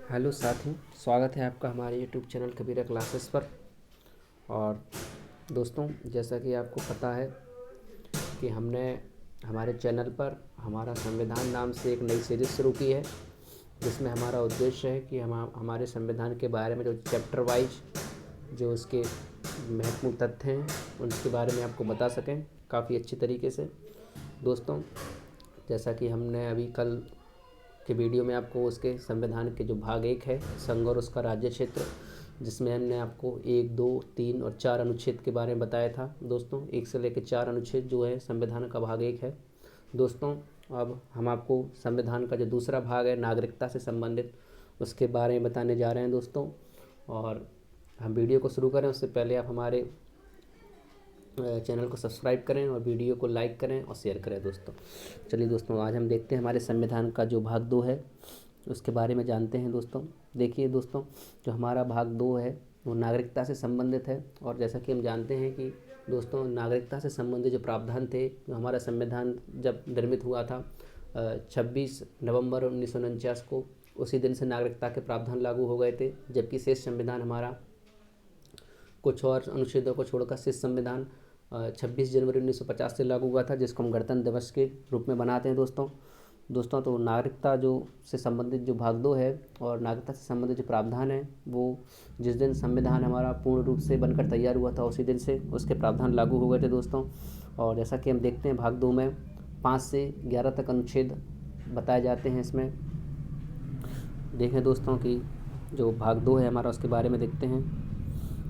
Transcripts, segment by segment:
Hello साथियों, स्वागत है आपका हमारे यूट्यूब चैनल कबीरा क्लासेस पर। और दोस्तों, जैसा कि आपको पता है कि हमने हमारे चैनल पर हमारा संविधान नाम से एक नई सीरीज़ शुरू की है, जिसमें हमारा उद्देश्य है कि हम हमारे संविधान के बारे में जो चैप्टर वाइज जो उसके महत्वपूर्ण तथ्य हैं उनके बारे में आपको बता सकें काफ़ी अच्छी तरीके से। दोस्तों, जैसा कि हमने अभी कल के वीडियो में आपको उसके संविधान के जो भाग 1 है, संघ और उसका राज्य क्षेत्र, जिसमें हमने आपको 1, 2, 3 और 4 अनुच्छेद के बारे में बताया था। दोस्तों, 1 से लेकर 4 अनुच्छेद जो है संविधान का भाग 1 है। दोस्तों, अब हम आपको संविधान का जो दूसरा भाग है, नागरिकता से संबंधित, उसके बारे में बताने जा रहे हैं दोस्तों। और हम वीडियो को शुरू करें उससे पहले आप हमारे चैनल को सब्सक्राइब करें और वीडियो को लाइक करें और शेयर करें दोस्तों। चलिए दोस्तों, आज हम देखते हैं हमारे संविधान का जो भाग 2 है उसके बारे में जानते हैं दोस्तों। देखिए दोस्तों, जो हमारा भाग 2 है वो नागरिकता से संबंधित है। और जैसा कि हम जानते हैं कि दोस्तों, नागरिकता से संबंधित जो प्रावधान थे, जो हमारा संविधान जब निर्मित हुआ था 26 नवंबर 1949 को, उसी दिन से नागरिकता के प्रावधान लागू हो गए थे। जबकि शेष संविधान हमारा कुछ और अनुच्छेदों को छोड़कर शेष संविधान 26 जनवरी 1950 से लागू हुआ था, जिसको हम गणतंत्र दिवस के रूप में मनाते हैं दोस्तों। तो नागरिकता जो से संबंधित जो भाग 2 है और नागरिकता से संबंधित जो प्रावधान है, वो जिस दिन संविधान हमारा पूर्ण रूप से बनकर तैयार हुआ था उसी दिन से उसके प्रावधान लागू हो गए थे दोस्तों। और जैसा कि हम देखते हैं, भाग 2 में 5 से 11 तक अनुच्छेद बताए जाते हैं। इसमें देखें दोस्तों कि जो भाग 2 है हमारा, उसके बारे में देखते हैं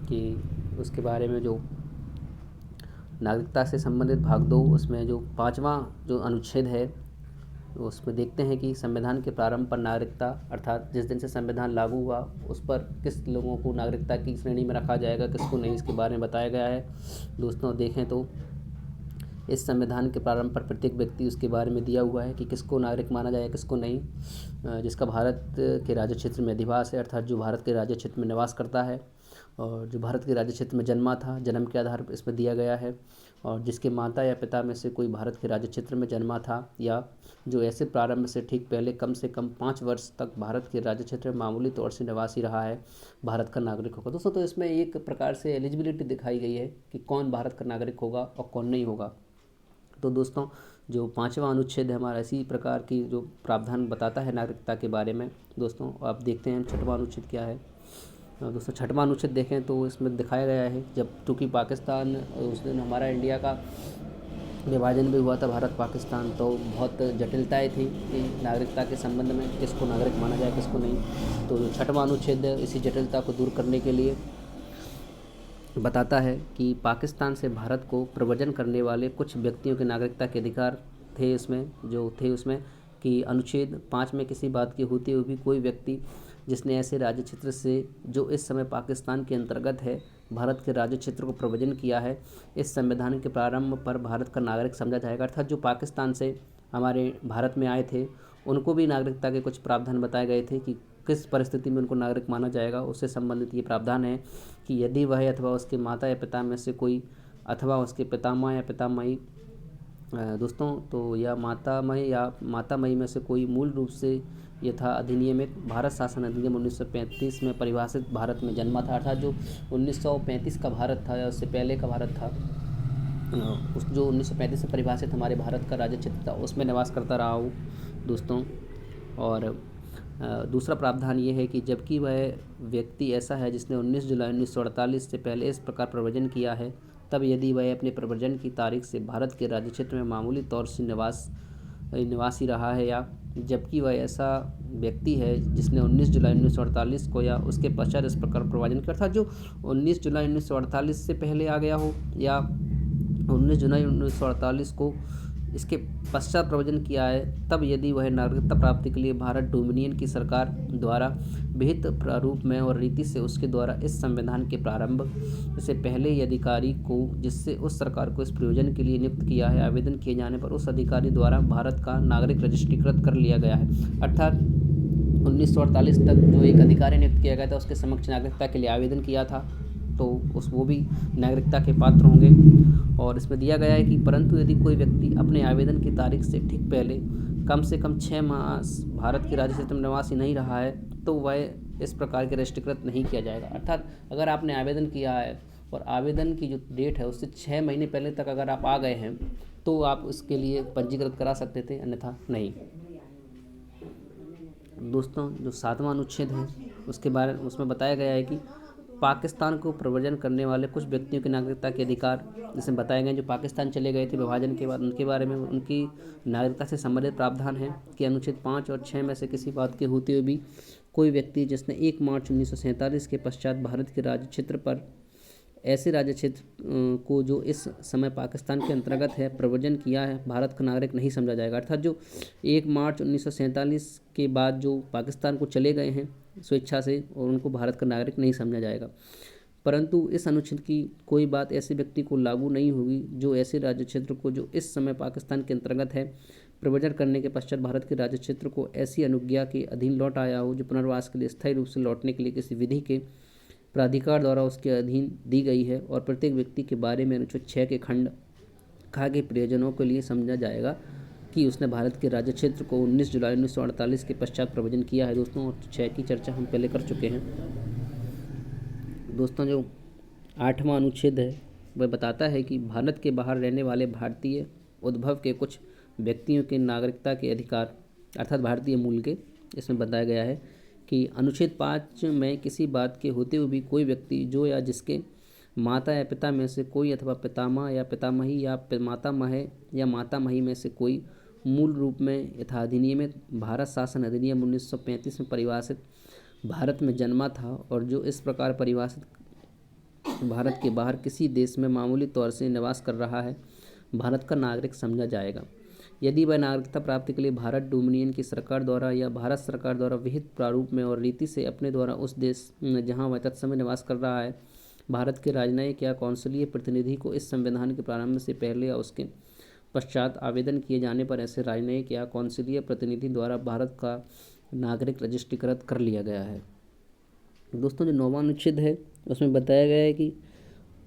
कि उसके बारे में जो नागरिकता से संबंधित भाग 2, उसमें जो 5वां जो अनुच्छेद है उसमें देखते हैं कि संविधान के प्रारंभ पर नागरिकता, अर्थात जिस दिन से संविधान लागू हुआ उस पर किस लोगों को नागरिकता की श्रेणी में रखा जाएगा, किसको नहीं, इसके बारे में बताया गया है दोस्तों। देखें तो इस संविधान के प्रारंभ पर प्रत्येक व्यक्ति उसके बारे में दिया हुआ है कि किसको नागरिक माना जाए, किसको नहीं, जिसका भारत के राज्य क्षेत्र में अधिवास है, अर्थात जो भारत के राज्य क्षेत्र में निवास करता है और जो भारत के राज्य क्षेत्र में जन्मा था, जन्म के आधार पर इसमें दिया गया है। और जिसके माता या पिता में से कोई भारत के राज्य क्षेत्र में जन्मा था, या जो ऐसे प्रारंभ से ठीक पहले कम से कम 5 वर्ष तक भारत के राज्य क्षेत्र में मामूली तौर से निवासी रहा है, भारत का नागरिक होगा दोस्तों। तो इसमें एक प्रकार से एलिजिबिलिटी दिखाई गई है कि कौन भारत का नागरिक होगा और कौन नहीं होगा। तो दोस्तों, जो 5वां अनुच्छेद है हमारा इसी प्रकार की जो प्रावधान बताता है नागरिकता के बारे में दोस्तों। आप देखते हैं 6वां अनुच्छेद क्या है दोस्तों। 6वां अनुच्छेद देखें तो इसमें दिखाया गया है, जब चूँकि पाकिस्तान उस दिन हमारा इंडिया का विभाजन भी हुआ था, भारत पाकिस्तान, तो बहुत जटिलताएं थी कि नागरिकता के संबंध में किसको नागरिक माना जाए, किसको नहीं। तो जो 6वां अनुच्छेद है इसी जटिलता को दूर करने के लिए बताता है कि पाकिस्तान से भारत को प्रव्रजन करने वाले कुछ व्यक्तियों के नागरिकता के अधिकार थे उसमें कि अनुच्छेद 5 में किसी बात की होते हुए भी कोई व्यक्ति जिसने ऐसे राज्य क्षेत्र से जो इस समय पाकिस्तान के अंतर्गत है, भारत के राज्य क्षेत्र को प्रव्रजन किया है, इस संविधान के प्रारंभ पर भारत का नागरिक समझा जाएगा। अर्थात जो पाकिस्तान से हमारे भारत में आए थे उनको भी नागरिकता के कुछ प्रावधान बताए गए थे कि किस परिस्थिति में उनको नागरिक माना जाएगा। उससे संबंधित ये प्रावधान है कि यदि वह अथवा उसके माता या पिता में से कोई, अथवा उसके पितामह या पितामही दोस्तों, तो या मातामही में से कोई मूल रूप से यथा अधिनियमित भारत शासन अधिनियम 1935 में परिभाषित भारत में जन्मा था, अर्थात जो 1935 का भारत था या उससे पहले का भारत था, उस जो 1935 में परिभाषित हमारे भारत का राज्य क्षेत्र था, उसमें निवास करता रहा हूँ दोस्तों। और दूसरा प्रावधान ये है कि जबकि वह व्यक्ति ऐसा है जिसने 19 जुलाई 1948 से पहले इस प्रकार प्रव्रजन किया है, तब यदि वह अपने प्रव्रजन की तारीख से भारत के राज्य क्षेत्र में मामूली तौर से निवासी रहा है, या जबकि वह ऐसा व्यक्ति है जिसने 19 जुलाई 1948 को या उसके पश्चात इस प्रकार प्रव्रजन किया, अर्थात जो 19 जुलाई 1948 से पहले आ गया हो या 19 जुलाई 1948 को इसके पश्चात प्रवचन किया है, तब यदि वह नागरिकता प्राप्ति के लिए भारत डोमिनियन की सरकार द्वारा विहित प्रारूप में और रीति से उसके द्वारा इस संविधान के प्रारंभ से पहले अधिकारी को जिससे उस सरकार को इस प्रयोजन के लिए नियुक्त किया है, आवेदन किए जाने पर उस अधिकारी द्वारा भारत का नागरिक रजिस्ट्रीकृत कर लिया गया है। अर्थात 1948 तक जो एक अधिकारी नियुक्त किया गया था उसके समक्ष नागरिकता के लिए आवेदन किया था, तो वो भी नागरिकता के पात्र होंगे। और इसमें दिया गया है कि परंतु यदि कोई व्यक्ति अपने आवेदन की तारीख से ठीक पहले कम से कम 6 मास भारत के राज्य क्षेत्र में निवासी नहीं रहा है, तो वह इस प्रकार के राष्ट्रीयकृत नहीं किया जाएगा। अर्थात अगर आपने आवेदन किया है और आवेदन की जो डेट है उससे 6 महीने पहले तक अगर आप आ गए हैं तो आप उसके लिए पंजीकृत करा सकते थे, अन्यथा नहीं। दोस्तों जो 7वां अनुच्छेद है उसमें बताया गया है कि पाकिस्तान को प्रव्रजन करने वाले कुछ व्यक्तियों की नागरिकता के अधिकार जिसमें बताए गए जो पाकिस्तान चले गए थे विभाजन के बाद, उनके बारे में उनकी नागरिकता से संबंधित प्रावधान है कि अनुच्छेद 5 और 6 में से किसी बात के होते हुए भी कोई व्यक्ति जिसने 1 मार्च 1947 के पश्चात भारत के राज्य क्षेत्र पर ऐसे राज्य क्षेत्र को जो इस समय पाकिस्तान के अंतर्गत है प्रव्रजन किया है, भारत का नागरिक नहीं समझा जाएगा। अर्थात जो 1 मार्च 1947 के बाद जो पाकिस्तान को चले गए हैं स्वेच्छा से और उनको भारत का नागरिक नहीं समझा जाएगा। परंतु इस अनुच्छेद की कोई बात ऐसे व्यक्ति को लागू नहीं होगी जो ऐसे राज्य क्षेत्र को जो इस समय पाकिस्तान के अंतर्गत है प्रव्रजन करने के पश्चात भारत के राज्य क्षेत्र को ऐसी अनुज्ञा के अधीन लौट आया हो जो पुनर्वास के लिए स्थायी रूप से लौटने के लिए किसी विधि के प्राधिकार द्वारा उसके अधीन दी गई है और प्रत्येक व्यक्ति के बारे में अनुच्छेद 6 के खंड खा के प्रयोजनों के लिए समझा जाएगा कि उसने भारत के राज्य क्षेत्र को 19 जुलाई 1948 के पश्चात प्रव्रजन किया है। दोस्तों 6 की चर्चा हम पहले कर चुके हैं। दोस्तों जो 8वां अनुच्छेद है वह बताता है कि भारत के बाहर रहने वाले भारतीय उद्भव के कुछ व्यक्तियों के नागरिकता के अधिकार अर्थात भारतीय मूल के, इसमें बताया गया है कि अनुच्छेद 5 में किसी बात के होते हुए भी कोई व्यक्ति जो या जिसके माता या पिता में से कोई अथवा पितामह या पितामही या मातामह या मातामही में से कोई मूल रूप में यथा अधिनियमित भारत शासन अधिनियम 1935 में परिभाषित भारत में जन्मा था और जो इस प्रकार परिभाषित भारत के बाहर किसी देश में मामूली तौर से निवास कर रहा है, भारत का नागरिक समझा जाएगा। यदि वह नागरिकता प्राप्ति के लिए भारत डोमिनियन की सरकार द्वारा या भारत सरकार द्वारा विहित प्रारूप में और रीति से अपने द्वारा उस देश में जहाँ वह तत्समय निवास कर रहा है भारत के राजनयिक या कौंसलीय प्रतिनिधि को इस संविधान के प्रारंभ से पहले या उसके पश्चात आवेदन किए जाने पर ऐसे राजनयिक या कौंसलीय प्रतिनिधि द्वारा भारत का नागरिक रजिस्ट्रीकृत कर लिया गया है। दोस्तों जो 9वां अनुच्छेद है उसमें बताया गया है कि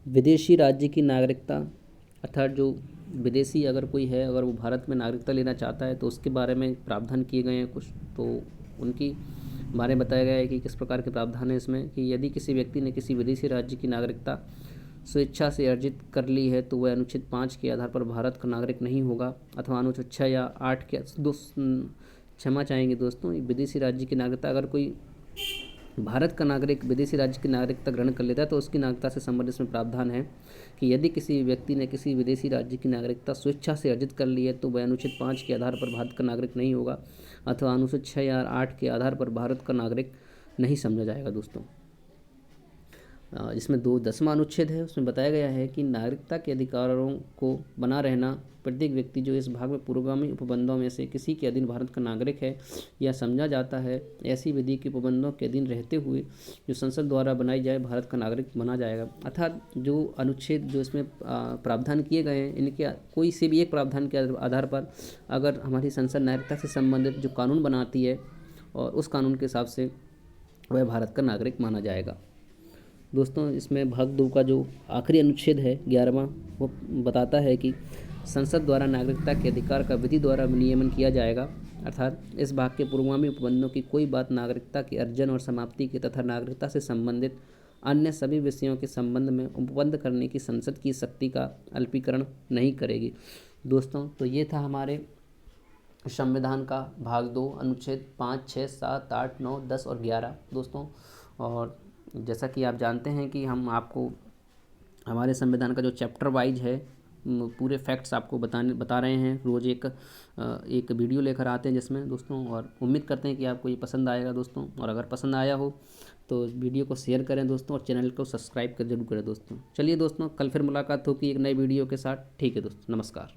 विदेशी राज्य की नागरिकता अर्थात जो विदेशी अगर कोई है अगर वो भारत में नागरिकता लेना चाहता है तो उसके बारे में प्रावधान किए गए हैं कुछ, तो उनकी बारे में बताया गया है कि किस प्रकार के प्रावधान है इसमें कि यदि किसी व्यक्ति ने किसी विदेशी राज्य की नागरिकता स्वेच्छा से अर्जित कर ली है तो वह अनुच्छेद 5 के आधार पर भारत का नागरिक नहीं होगा अथवा अनुच्छेद 6 या 8 के क्षमा चाहेंगे दोस्तों, विदेशी राज्य की नागरिकता अगर कोई भारत का नागरिक विदेशी राज्य की नागरिकता ग्रहण कर लेता है तो उसकी नागरिकता से संबंधित इसमें प्रावधान है कि यदि किसी व्यक्ति ने किसी विदेशी राज्य की नागरिकता स्वेच्छा से अर्जित कर ली है तो वह अनुच्छेद 5 के आधार पर भारत का नागरिक नहीं होगा अथवा अनुच्छेद 6 या 8 के आधार पर भारत का नागरिक नहीं समझा जाएगा। दोस्तों इसमें 10वां अनुच्छेद है उसमें बताया गया है कि नागरिकता के अधिकारों को बना रहना प्रत्येक व्यक्ति जो इस भाग में पूर्वगामी उपबंधों में से किसी के अधीन भारत का नागरिक है या समझा जाता है ऐसी विधि के उपबंधों के अधीन रहते हुए जो संसद द्वारा बनाई जाए भारत का नागरिक बना जाएगा। अर्थात जो अनुच्छेद जो इसमें प्रावधान किए गए हैं इनके कोई से भी एक प्रावधान के आधार पर अगर हमारी संसद नागरिकता से संबंधित जो कानून बनाती है और उस कानून के हिसाब से वह भारत का नागरिक माना जाएगा। दोस्तों इसमें भाग 2 का जो आखिरी अनुच्छेद है 11वां वो बताता है कि संसद द्वारा नागरिकता के अधिकार का विधि द्वारा विनियमन किया जाएगा। अर्थात इस भाग के पूर्वगामी उपबंधों की कोई बात नागरिकता के अर्जन और समाप्ति के तथा नागरिकता से संबंधित अन्य सभी विषयों के संबंध में उपबंध करने की संसद की शक्ति का अल्पीकरण नहीं करेगी। दोस्तों तो ये था हमारे संविधान का भाग 2 अनुच्छेद 5, 6, 7, 8, 9, 10 और 11। दोस्तों और जैसा कि आप जानते हैं कि हम आपको हमारे संविधान का जो चैप्टर वाइज है पूरे फैक्ट्स आपको बता रहे हैं, रोज़ एक वीडियो लेकर आते हैं जिसमें दोस्तों, और उम्मीद करते हैं कि आपको ये पसंद आएगा दोस्तों। और अगर पसंद आया हो तो वीडियो को शेयर करें दोस्तों और चैनल को सब्सक्राइब कर जरूर करें दोस्तों। चलिए दोस्तों कल फिर मुलाकात होगी एक नए वीडियो के साथ। ठीक है दोस्तों, नमस्कार।